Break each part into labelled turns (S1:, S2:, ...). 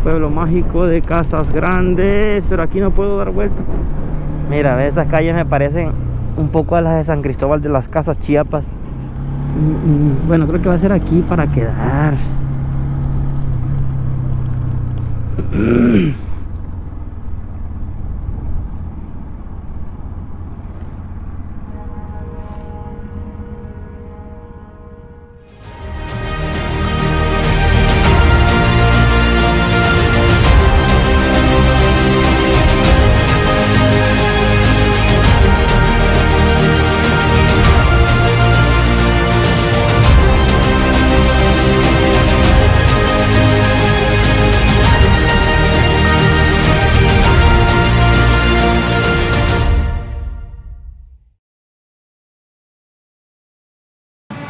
S1: Pueblo mágico de Casas Grandes, pero aquí no puedo dar vuelta. Mira, estas calles me parecen un poco a las de San Cristóbal de las Casas, Chiapas. Bueno, creo que va a ser aquí para quedar.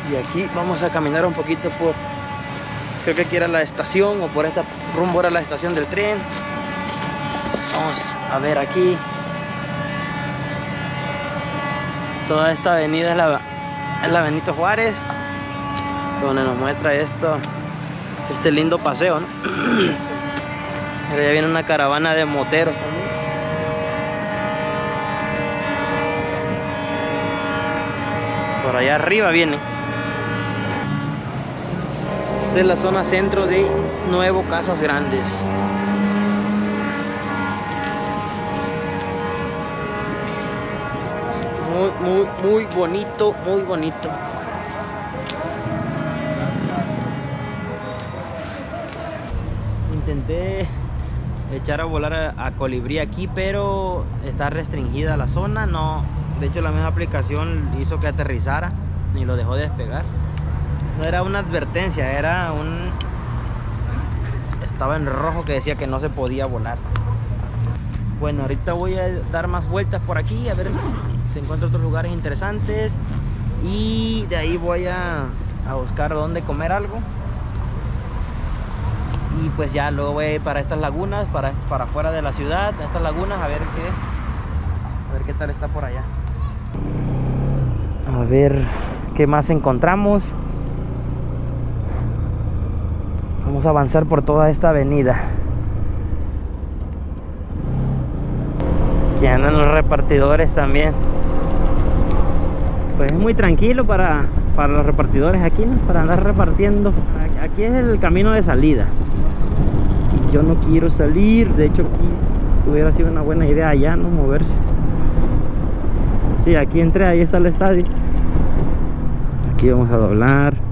S1: Y aquí vamos a caminar un poquito por, creo que aquí era la estación, o por esta rumbo era la estación del tren. Vamos a ver aquí. Toda esta avenida es la Benito Juárez, donde nos muestra este lindo paseo, ¿no? Pero ya viene una caravana de moteros también. Por allá arriba viene. Esta es la zona centro de Nuevo Casas Grandes. Muy bonito, muy bonito. Intenté echar a volar a colibrí aquí, pero está restringida la zona. No, de hecho la misma aplicación hizo que aterrizara y lo dejó despegar. No era una advertencia, estaba en rojo que decía que no se podía volar. Bueno, ahorita voy a dar más vueltas por aquí, a ver si encuentro otros lugares interesantes. Y de ahí voy a buscar dónde comer algo. Y pues ya luego voy a ir para estas lagunas, para afuera de la ciudad, a estas lagunas, a ver qué tal está por allá. A ver qué más encontramos. Vamos a avanzar por toda esta avenida. Aquí andan los repartidores también. Pues es muy tranquilo para los repartidores aquí, ¿no? Para andar repartiendo. Aquí es el camino de salida. Y yo no quiero salir. De hecho, aquí hubiera sido una buena idea allá, ¿no? Moverse. Sí, aquí entré, ahí está el estadio. Aquí vamos a doblar.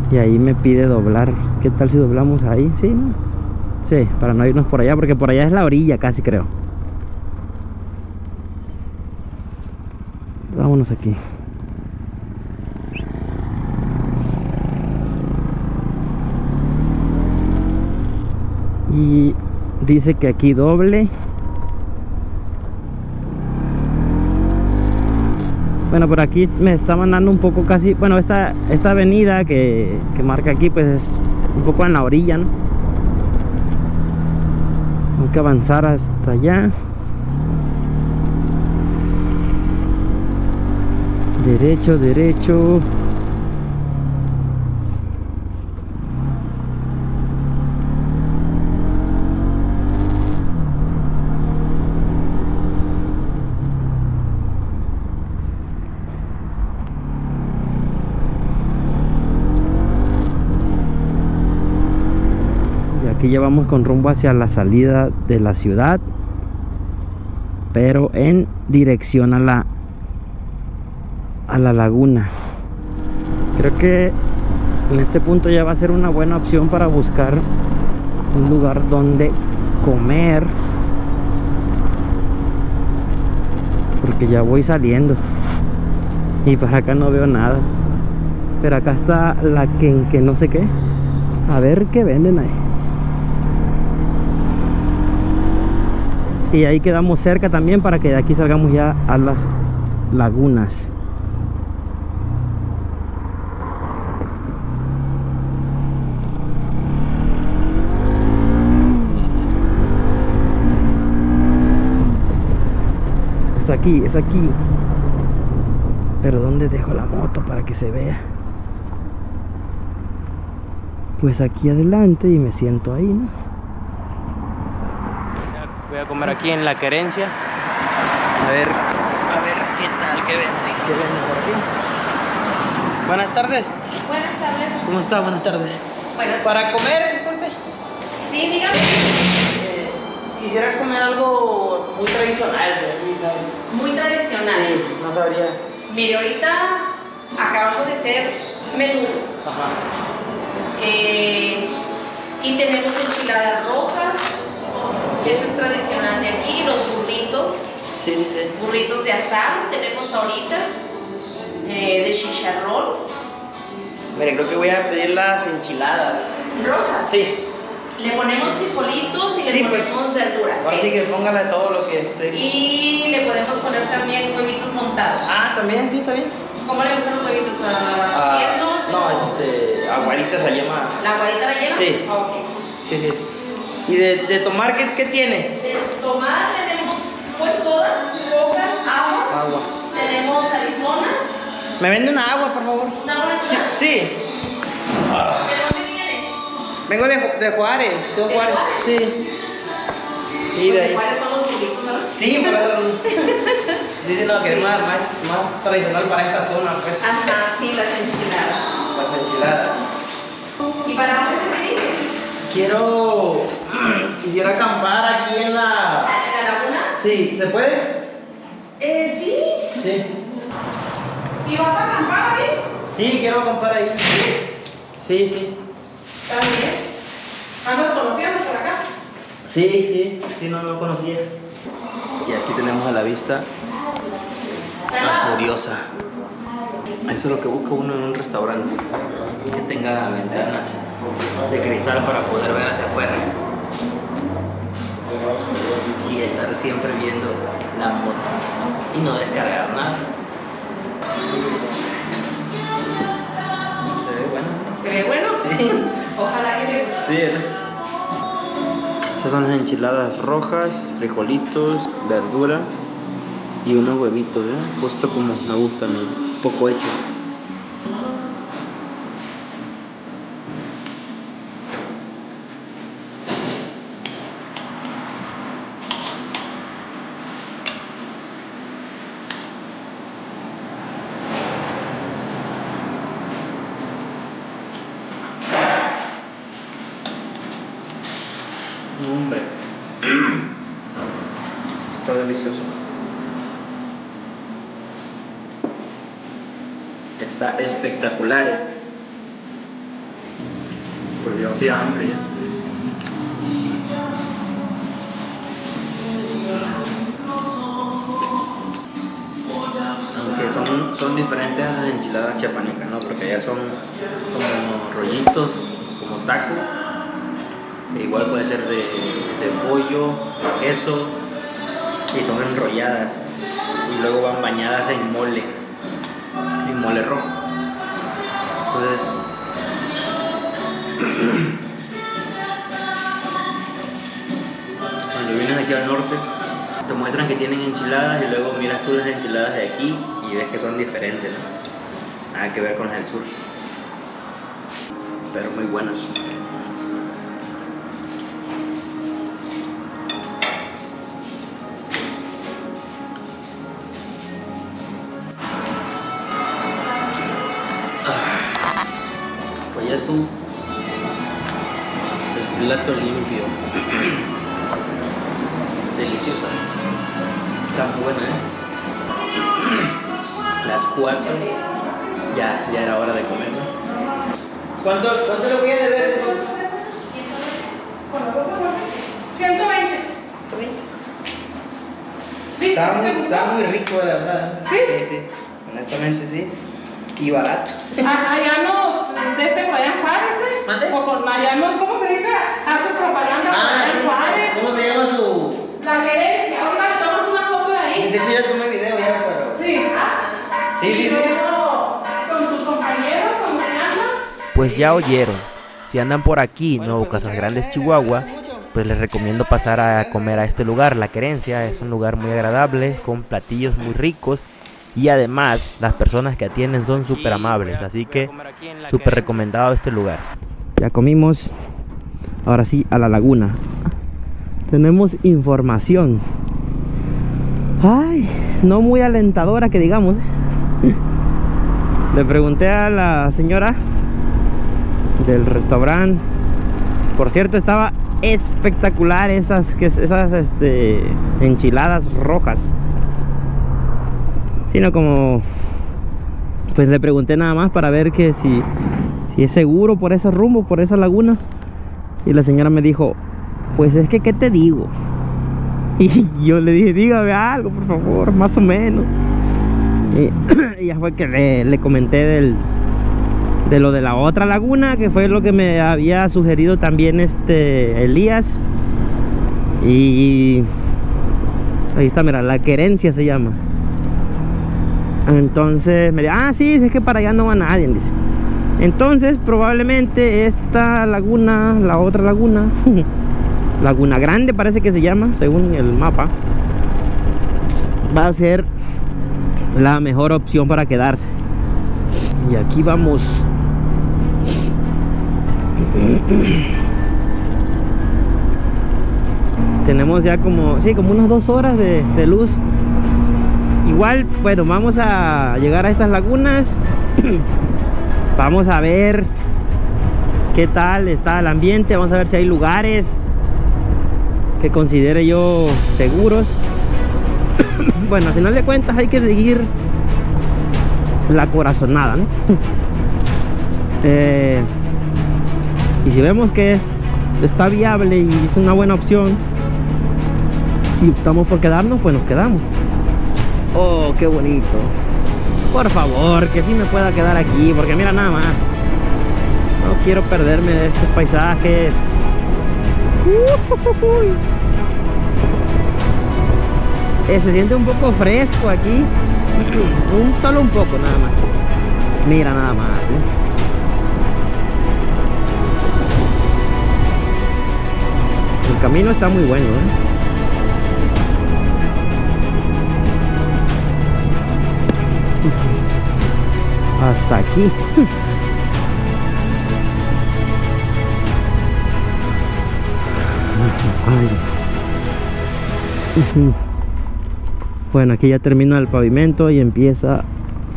S1: Y ahí me pide doblar. ¿Qué tal si doblamos ahí? Sí, ¿no? Sí, para no irnos por allá, porque por allá es la orilla casi, creo. Vámonos aquí. Y dice que aquí doble. Bueno, por aquí me está mandando un poco casi. Bueno, esta avenida que marca aquí, pues es un poco en la orilla, ¿no? Tengo que avanzar hasta allá. Derecho, derecho. Aquí ya vamos con rumbo hacia la salida de la ciudad, pero en dirección a la laguna. Creo que en este punto ya va a ser una buena opción para buscar un lugar donde comer, porque ya voy saliendo y pues acá no veo nada. Pero acá está la que no sé qué. A ver qué venden ahí. Y ahí quedamos cerca también para que de aquí salgamos ya a las lagunas. Es aquí, es aquí. Pero ¿dónde dejo la moto para que se vea? Pues aquí adelante y me siento ahí, ¿no? Voy a comer aquí en La Querencia. A ver qué tal, qué venden por aquí. Buenas tardes.
S2: Buenas tardes.
S1: ¿Cómo está? Buenas tardes.
S2: Buenas.
S1: Para comer, disculpe.
S2: Sí, dígame.
S1: Quisiera comer algo muy tradicional de aquí, ¿sabes?
S2: Muy tradicional.
S1: Sí, no sabría.
S2: Mire, ahorita acabamos de hacer menú.
S1: Ajá.
S2: Y tenemos enchiladas rojas. Eso es tradicional de aquí. Los burritos.
S1: Sí, sí, sí.
S2: Burritos de asado tenemos ahorita. De chicharrón.
S1: Mire, creo que voy a pedir las enchiladas.
S2: Rojas.
S1: Sí.
S2: Le ponemos frijolitos y le
S1: Sí, pues.
S2: ponemos verduras.
S1: Ahora sí
S2: ¿sí?
S1: que póngale todo lo que esté.
S2: Y le podemos poner también huevitos montados.
S1: Ah, también, sí, está bien.
S2: ¿Cómo le gustan los huevitos? ¿Tiernos?
S1: No, es aguadita se llama.
S2: ¿La aguadita la lleva?
S1: Sí.
S2: Ok.
S1: Sí, sí. ¿Y de tomar qué tiene?
S2: De tomar tenemos pues sodas, cocas, agua.
S1: Agua.
S2: Tenemos Arizona.
S1: ¿Me vende una agua, por favor?
S2: ¿Una agua
S1: Sí.
S2: natural?
S1: Sí.
S2: ¿De dónde viene?
S1: Vengo de Juárez. Soy
S2: ¿De
S1: Juárez.
S2: Juárez?
S1: Sí. Sí,
S2: Pues
S1: de
S2: de
S1: ahí.
S2: cuáles son los burritos, ¿no?
S1: Sí, por eso. Dicen no, que es más tradicional para esta zona, pues.
S2: Ajá, sí, las enchiladas.
S1: Las enchiladas.
S2: ¿Y para dónde se dirige?
S1: Quisiera acampar aquí en la...
S2: ¿En la laguna?
S1: Sí, ¿se puede?
S2: Sí.
S1: Sí.
S2: ¿Y vas a acampar ahí?
S1: Sí, quiero acampar ahí. Sí, sí.
S2: También. ¿Andas conociendo por acá?
S1: Sí, no lo conocía. Y aquí tenemos a la vista la Furiosa. Eso es lo que busca uno en un restaurante, que tenga ventanas de cristal para poder ver hacia afuera y estar siempre viendo la moto y no descargar nada. Se ve bueno.
S2: ¿Se ve bueno?
S1: Sí.
S2: Ojalá que te guste.
S1: Sí, estas son las enchiladas rojas, frijolitos, verdura y unos huevitos, ¿eh? Justo como me gusta a mí, un poco hecho. Hombre, está delicioso. Está espectacular esto. Por Dios, sí, hambre ya. Aunque son diferentes a las enchiladas chiapanecas, ¿no? Porque allá son como rollitos, como taco. E igual puede ser de pollo, de queso, y son enrolladas. Y luego van bañadas en mole rojo. Entonces, cuando vienes aquí al norte, te muestran que tienen enchiladas y luego miras tú las enchiladas de aquí y ves que son diferentes, ¿no? Nada que ver con las del sur. Pero muy buenas. Pues ya estuvo. El plato limpio. Deliciosa. Está muy buena, Las 4. Ya era hora de comer, ¿no? ¿Cuánto le voy a deber?
S2: Con las dos cosas. 120. ¿Listo?
S1: Está muy rico, la verdad.
S2: ¿Sí?
S1: Sí. Honestamente, sí. Y barato.
S2: Allá nos, desde por allá en Juárez,
S1: ¿Mande?
S2: O con allá nos, ¿cómo se dice? Hace propaganda por allá en Juárez.
S1: ¿Cómo se llama su...?
S2: La Querencia. Ahorita le tomas una foto de ahí.
S1: De hecho ya tomé video ya, pero...
S2: Sí.
S1: Sí.
S2: Y luego, con tus compañeros, cuando te andas.
S3: Pues ya oyeron, si andan por aquí, Nuevo Casas Grandes, Chihuahua,
S1: pues les recomiendo pasar a comer a este lugar. La Querencia es un lugar muy agradable, con platillos muy ricos, y además las personas que atienden son súper amables, así que súper recomendado este lugar. Ya comimos, ahora sí a la laguna. Tenemos información, ay, no muy alentadora que digamos. Le pregunté a la señora del restaurante, por cierto estaba espectacular esas enchiladas rojas. Sino como, pues le pregunté nada más para ver que si es seguro por ese rumbo, por esa laguna. Y la señora me dijo, pues es que, ¿qué te digo? Y yo le dije, dígame algo, por favor, más o menos. Y ya fue que le comenté de lo de la otra laguna, que fue lo que me había sugerido también Elías. Y ahí está, mira, La Querencia se llama. Entonces me dijo, ah, sí, es que para allá no va nadie, dice. Entonces probablemente esta laguna, la otra laguna, Laguna Grande parece que se llama, según el mapa, va a ser la mejor opción para quedarse. Y aquí vamos. Tenemos ya como unas 2 horas de luz. Igual, bueno, vamos a llegar a estas lagunas. Vamos a ver qué tal está el ambiente. Vamos a ver si hay lugares que considere yo seguros. Bueno, al final de cuentas hay que seguir la corazonada, ¿no? Y si vemos que está viable y es una buena opción y optamos por quedarnos, pues nos quedamos. Oh, qué bonito. Por favor, que sí me pueda quedar aquí, porque mira nada más, no quiero perderme de estos paisajes. Se siente un poco fresco aquí. Solo un poco nada más. Mira nada más, El camino está muy bueno, Hasta aquí. Bueno, aquí ya termina el pavimento y empieza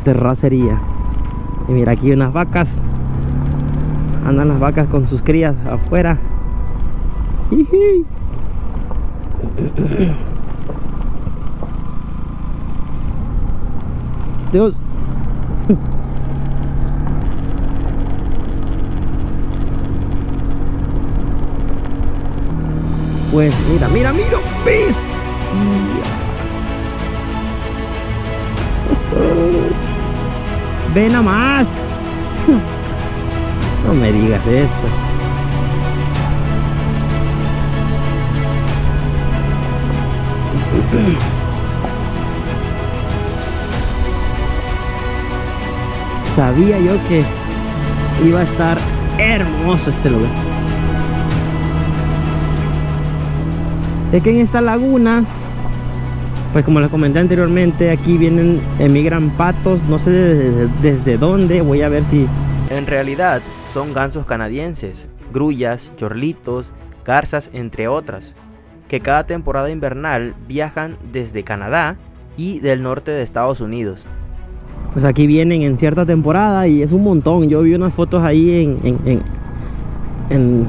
S1: terracería. Y mira, aquí hay unas vacas. Andan las vacas con sus crías afuera. Dios. Pues mira, bestia. Ven a más. No me digas esto. Sabía yo que iba a estar hermoso este lugar. Es que en esta laguna, pues como les comenté anteriormente, aquí emigran patos, no sé desde dónde. Voy a ver si... En realidad son gansos canadienses, grullas, chorlitos, garzas, entre otras, que cada temporada invernal viajan desde Canadá y del norte de Estados Unidos. Pues aquí vienen en cierta temporada y es un montón. Yo vi unas fotos ahí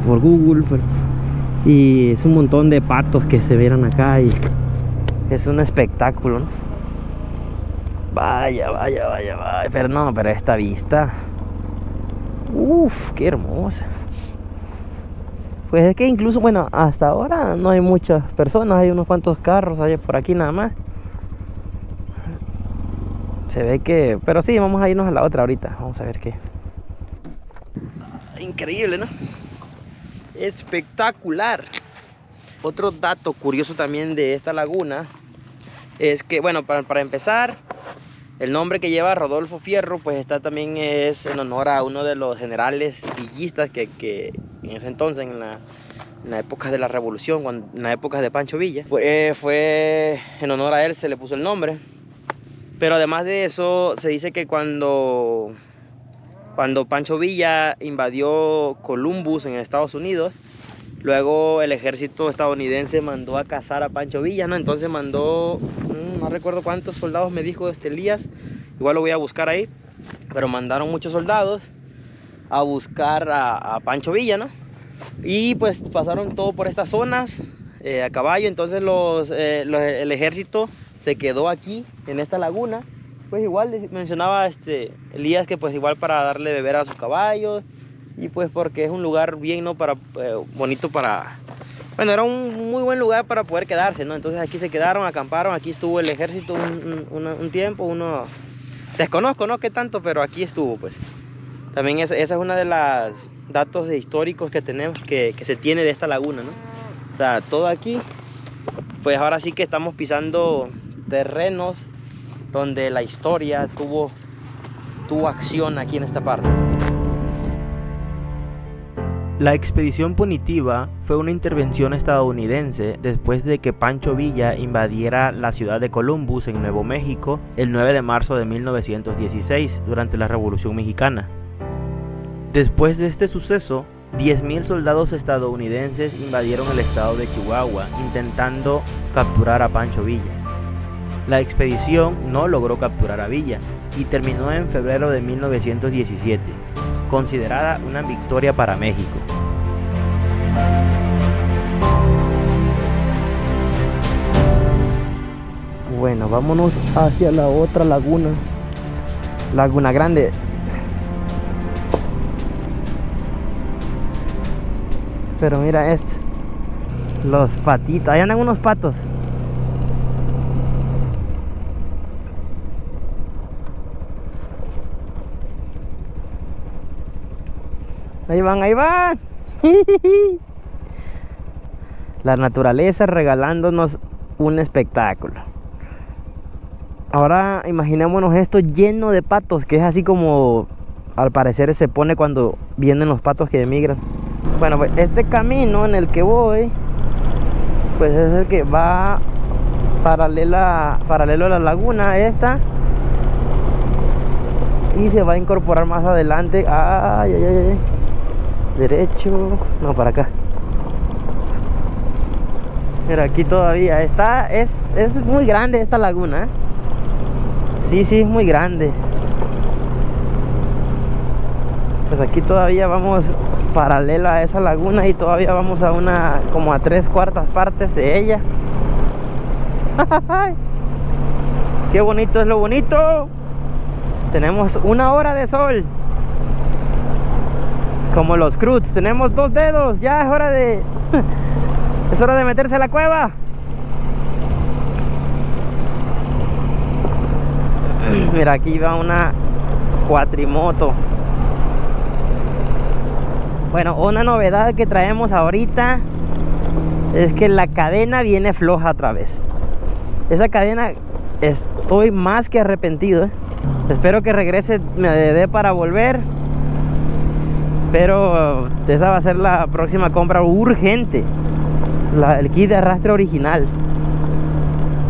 S1: por Google, y es un montón de patos que se vieron acá y es un espectáculo, ¿no? Vaya, pero esta vista, qué hermosa. Pues es que incluso, bueno, hasta ahora no hay muchas personas, hay unos cuantos carros hay por aquí nada más. Se ve que, pero sí, vamos a irnos a la otra ahorita, vamos a ver qué. Increíble, ¿no? Espectacular. Otro dato curioso también de esta laguna es que, bueno, para empezar, el nombre que lleva Rodolfo Fierro, pues también es en honor a uno de los generales villistas que en ese entonces, en la en la época de la Revolución, en la época de Pancho Villa. Fue en honor a él, se le puso el nombre. Pero además de eso, se dice que cuando Pancho Villa invadió Columbus en Estados Unidos, luego el ejército estadounidense mandó a cazar a Pancho Villa, ¿no? Entonces mandó, no recuerdo cuántos soldados me dijo Elías, igual lo voy a buscar ahí, pero mandaron muchos soldados a buscar a Pancho Villa, ¿no? Y pues pasaron todo por estas zonas a caballo. Entonces el ejército se quedó aquí en esta laguna. Pues igual mencionaba Elías que pues igual para darle de beber a sus caballos, y pues porque es un lugar bien, ¿no? Bonito para, bueno, era un muy buen lugar para poder quedarse, ¿no? Entonces aquí se quedaron, acamparon, aquí estuvo el ejército un tiempo, desconozco, ¿no? Qué tanto, pero aquí estuvo, pues. También esa es una de las datos históricos que tenemos, que se tiene de esta laguna, ¿no? O sea, todo aquí, pues ahora sí que estamos pisando terrenos donde la historia tuvo acción aquí en esta parte.
S3: La expedición punitiva fue una intervención estadounidense después de que Pancho Villa invadiera la ciudad de Columbus en Nuevo México el 9 de marzo de 1916 durante la Revolución Mexicana. Después de este suceso, 10,000 soldados estadounidenses invadieron el estado de Chihuahua intentando capturar a Pancho Villa. La expedición no logró capturar a Villa y terminó en febrero de 1917, considerada una victoria para México.
S1: Bueno, vámonos hacia la otra laguna, Laguna Grande. Pero mira los patitos, ahí andan unos patos. Ahí van, ahí van. La naturaleza regalándonos un espectáculo. Ahora imaginémonos esto lleno de patos, que es así como al parecer se pone cuando vienen los patos que emigran. Bueno, pues este camino en el que voy, pues es el que va paralelo a la laguna esta, y se va a incorporar más adelante. Ay, ay, ay. Derecho, no, para acá. Mira, aquí todavía está, es muy grande esta laguna, ¿eh? Sí, es muy grande. Pues aquí todavía vamos paralela a esa laguna y todavía vamos como a 3/4 partes de ella. Qué bonito es lo bonito. Tenemos 1 hora de sol. Como los Cruz, tenemos 2 dedos. Ya es hora de meterse a la cueva. Mira, aquí va una cuatrimoto. Bueno, una novedad que traemos ahorita es que la cadena viene floja otra vez. Esa cadena, estoy más que arrepentido, ¿eh? Espero que regrese, me dé para volver. Pero esa va a ser la próxima compra urgente. El kit de arrastre original.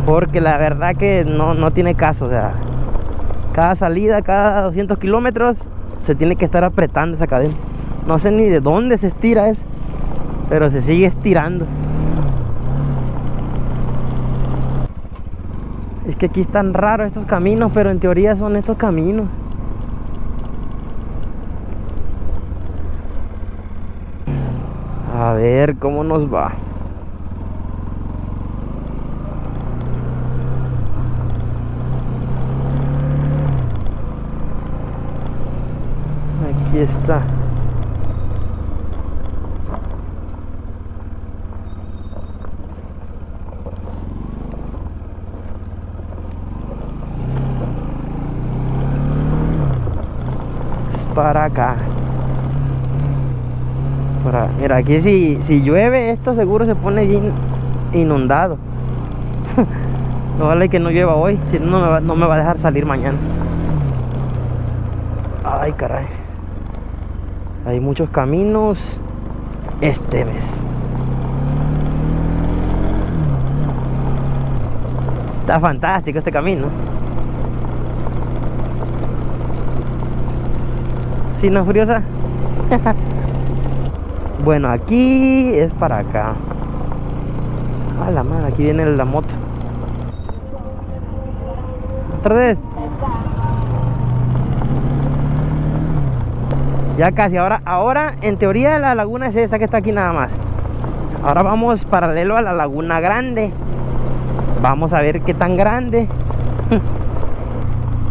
S1: Porque la verdad que no tiene caso. O sea, cada salida, cada 200 kilómetros se tiene que estar apretando esa cadena. No sé ni de dónde se estira eso, pero se sigue estirando. Es que aquí están raros estos caminos, pero en teoría son estos caminos. A ver cómo nos va. Aquí está. Para acá. Mira, aquí si llueve, esto seguro se pone bien inundado. No vale que no llueva hoy, si no, no me va a dejar salir mañana. Ay, caray. Hay muchos caminos. Este ves. Está fantástico este camino. ¿Sí, no es curiosa? Bueno, aquí es para acá. A la madre, aquí viene la moto. Otra vez. Ya casi, ahora en teoría la laguna es esa que está aquí nada más. Ahora vamos paralelo a la laguna grande. Vamos a ver qué tan grande.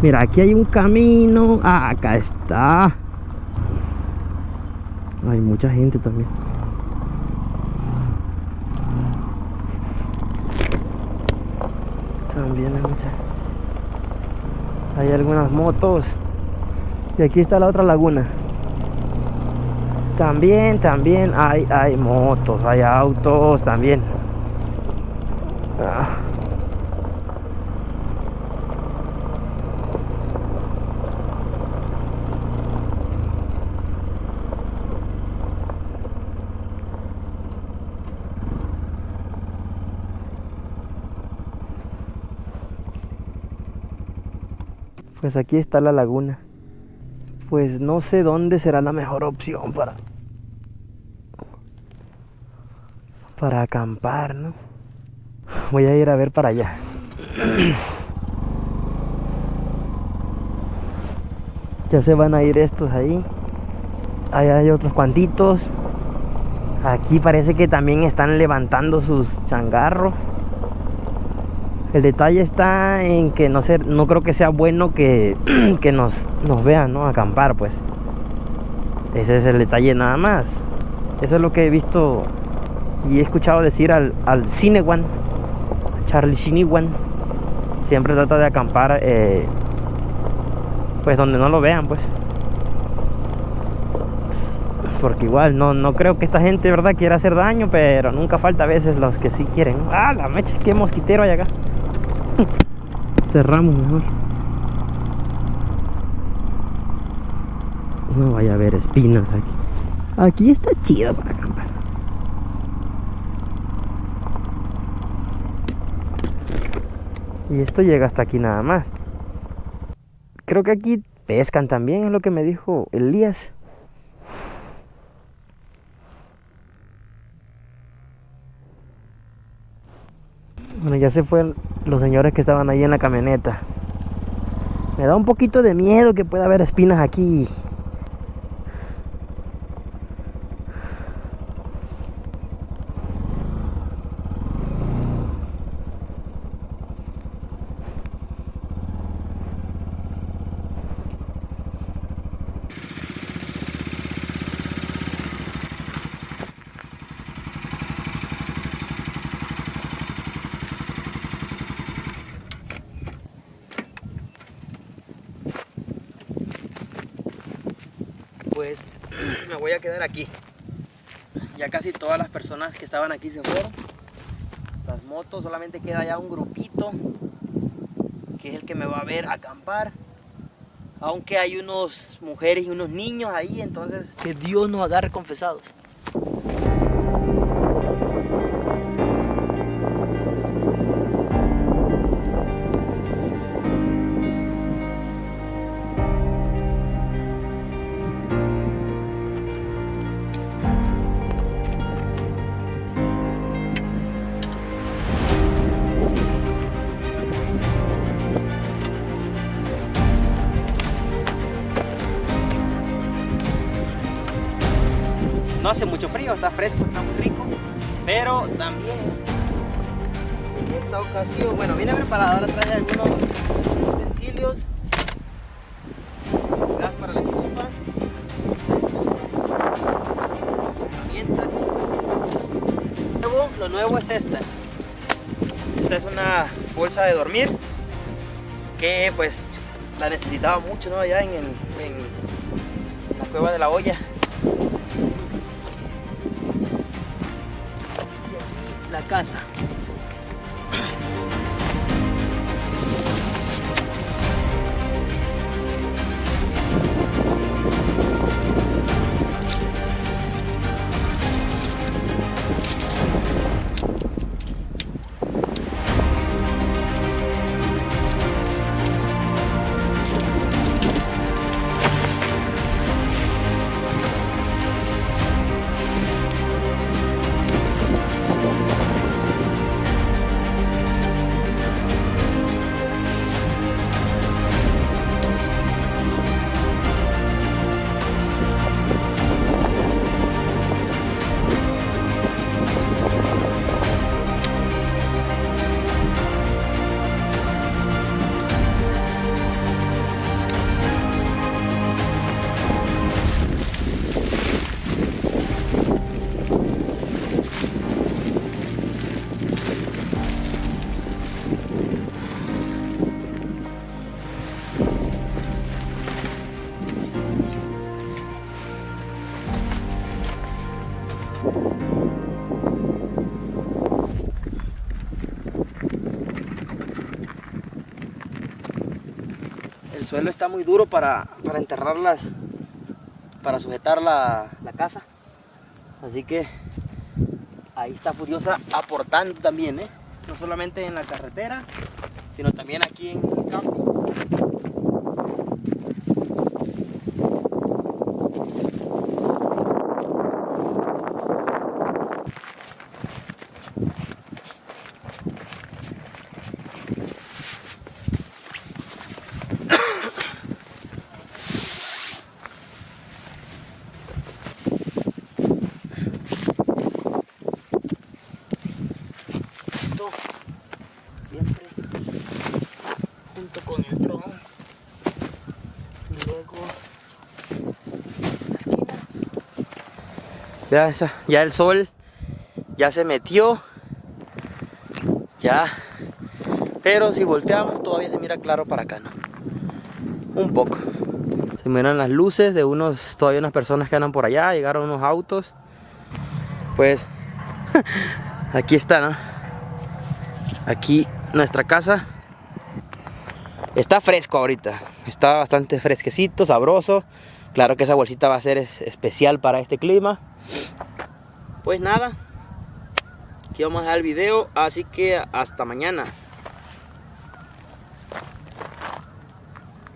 S1: Mira, aquí hay un camino. Ah, acá está. Hay mucha gente también. También hay mucha. Hay algunas motos. Y aquí está la otra laguna. También hay motos, hay autos también. Ah. Pues aquí está la laguna. Pues no sé dónde será la mejor opción para acampar, ¿no? Voy a ir a ver para allá. Ya se van a ir estos ahí. Allá hay otros cuantitos. Aquí parece que también están levantando sus changarros. El detalle está en que no creo que sea bueno que nos vean, ¿no? Acampar, pues. Ese es el detalle nada más. Eso es lo que he visto y he escuchado decir al Cinewan, Charlie Cinewan. Siempre trata de acampar pues donde no lo vean, pues. Porque igual no creo que esta gente, ¿verdad?, quiera hacer daño, pero nunca falta a veces los que sí quieren. Ah, la mecha, qué mosquitero hay acá. Cerramos mejor. No vaya a haber espinas aquí. Aquí está chido para acampar. Y esto llega hasta aquí nada más. Creo que aquí pescan también, es lo que me dijo Elías. Bueno, ya se fueron los señores que estaban ahí en la camioneta. Me da un poquito de miedo que pueda haber espinas aquí. Pues me voy a quedar aquí. Ya casi todas las personas que estaban aquí se fueron. Las motos, solamente queda ya un grupito que es el que me va a ver acampar. Aunque hay unos mujeres y unos niños ahí, entonces que Dios nos agarre confesados. No hace mucho frío, está fresco, está muy rico. Pero también en esta ocasión, bueno, vine preparado. Ahora traje algunos utensilios. Gas para la estufa. Herramientas. Lo nuevo es esta. Esta es una bolsa de dormir que pues la necesitaba mucho, ¿no? Allá en la cueva de la olla. La casa. El suelo está muy duro para enterrarlas, para sujetar la casa. Así que ahí está Furiosa aportando también, no solamente en la carretera, sino también aquí en el campo. Siempre junto con el dron y luego la esquina. Vean ya el sol ya se metió ya, pero si volteamos todavía se mira claro para acá, ¿no? Un poco se miran las luces de todavía unas personas que andan por allá. Llegaron unos autos, pues aquí está, ¿no? Aquí nuestra casa. Está fresco ahorita, está bastante fresquecito, sabroso. Claro que esa bolsita va a ser especial para este clima. Pues nada, aquí vamos a dejar el video, así que hasta mañana.